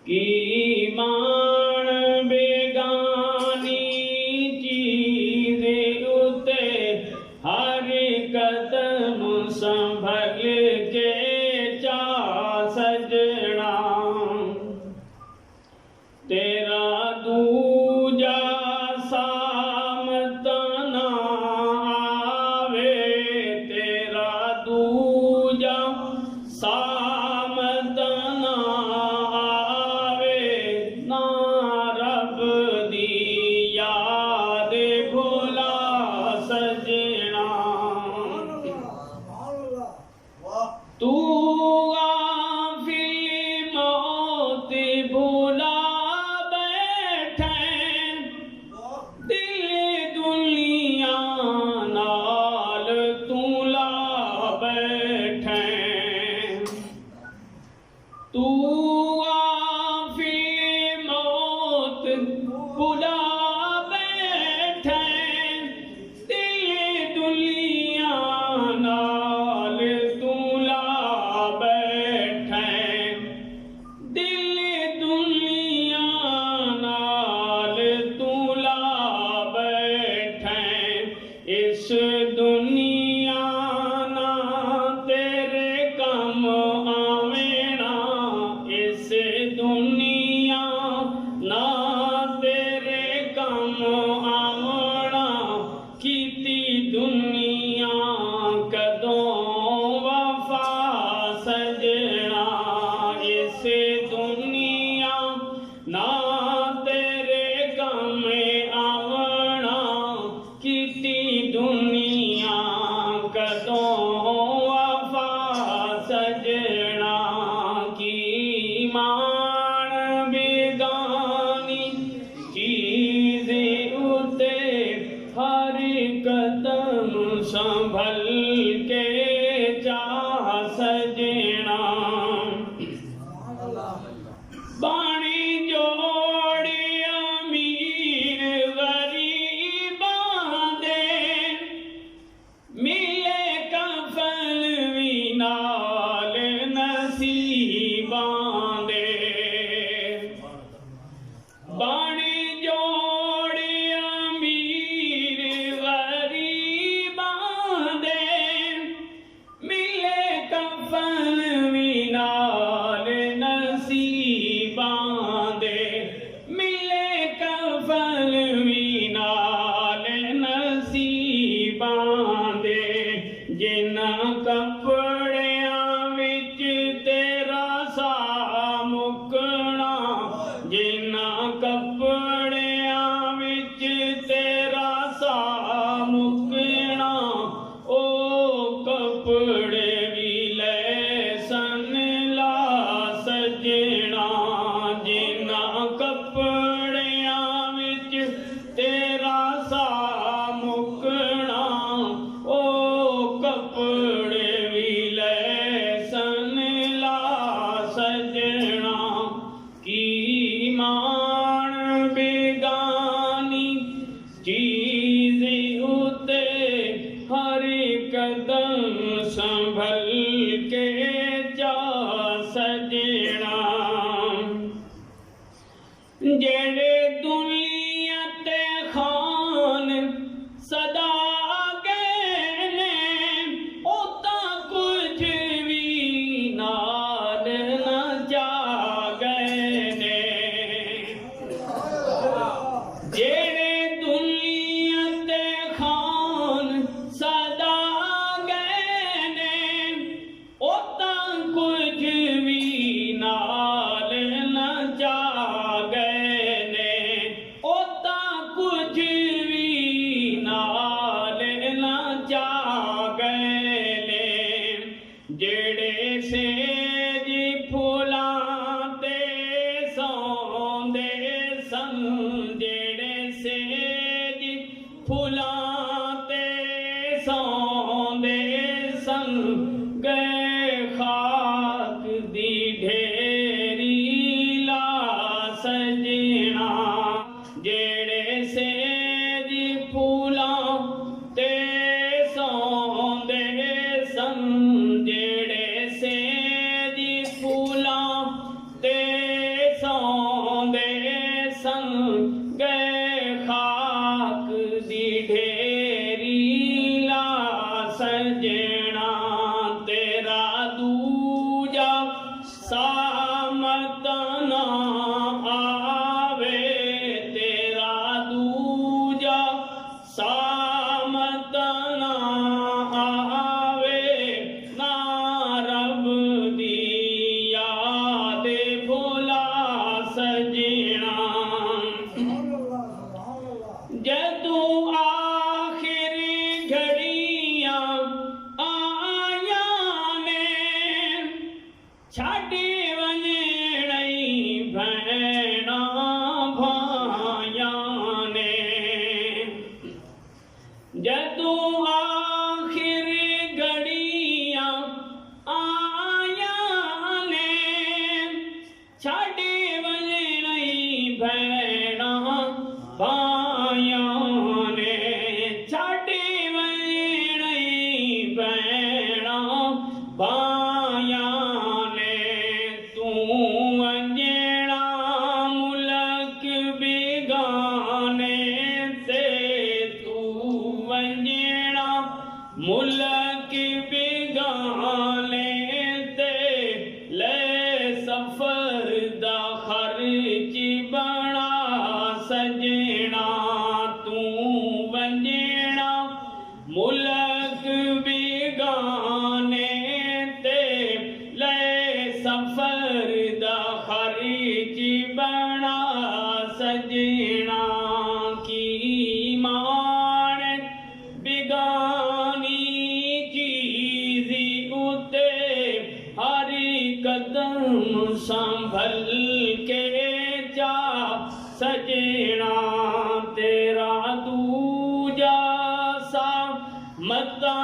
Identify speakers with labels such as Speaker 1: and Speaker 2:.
Speaker 1: की मान बेगानी चीज उते हर कदम संभल के चा सजना। तेरा दूजा सामत ना आवे, तेरा दूजा सामत ना आवे, ना रब दी याद भुला सजना। तू गाफिल मौत भुला बैठे, दिल दुनिया नाल तू ला बैठे। तू गाफिल मौत भुला बैठे, दिल दुनिया नाल तू ला बैठे। दिल दुनिया नाल तू ला बैठे। इस दुनिया ना तेरे कम आवेना, इस दुनिया ना तेरे कम आवना। कीती दुनिया कदों वफा सजना, इस दुनिया ना तेरे कम आवना। कीती दुनिया कदों वफा सजना। की मान बेगानी चीज उते हर कदम संभल के चाह सजना। बाणी जोड़ी अमीर गरीबां दे, मिले कफन भी नाल नसीबां दे। बाणी जोड़ी अमीर गरीबां दे, मिले कफन भी नाल नसीबां दे। मिले कफन भी नाल नसीबां दे। जिन्हां कपड़ियां विच तेरा सा मुकना, जिन्हां कपड़ियां विच तेरा सा मुकना। ओ कपड़े भी ले सन ला सजना, जिन्हां कपड़ियां विच तेरा सा मुकना। ओ कपड़े भी ले सन ला सजना। की मान बेगानी चीज उते हर कदम संभल के जा सजना। जेड़े दुनिया ते खान सदा गए ने, ओ तां कुछ भी नाल न जा गए ने। जेड़े दुनिया ते खान सदा गए ने, ओ तां कुछ भी नाल न जा गए ने। ओ तां कुछ भी नाल न जा गए ने। जेड़े सेज फुलां ते सौंदे सन, जेड़े सेज फुलां ते सौंदे सन, गए खाक दी ढेरी ला सजना। जेड़े सेज फुलां ते सौंदे सन, जेड़े सेज फुलां ते सौंदे गए खाक दी ढेरी ला सजना तेरा दूजा सामत ना आवे तेरा दूजा सामत ना आवे ना रब दी याद भुला सजना जदू आखिरी घड़ियां आया ने छाड़ी वञणई भैणा भाया ने जदू आखिरी घड़ियां आया ने छाड़ी वञणई भैणा भाया ने छाड़ी वञणई भैणा भाया ने तू वञणा मुल्क बेगाने ते तू वञणा मुल्क बेगाने ते ले सफर दा खर्च बना सजना तू वञणा मुल्क बेगाने ते ले सफर दा खर्च बना सजना की मान बेगानी चीज़ उते हर कदम संभल के जा सजना तेरा दूजा सा मता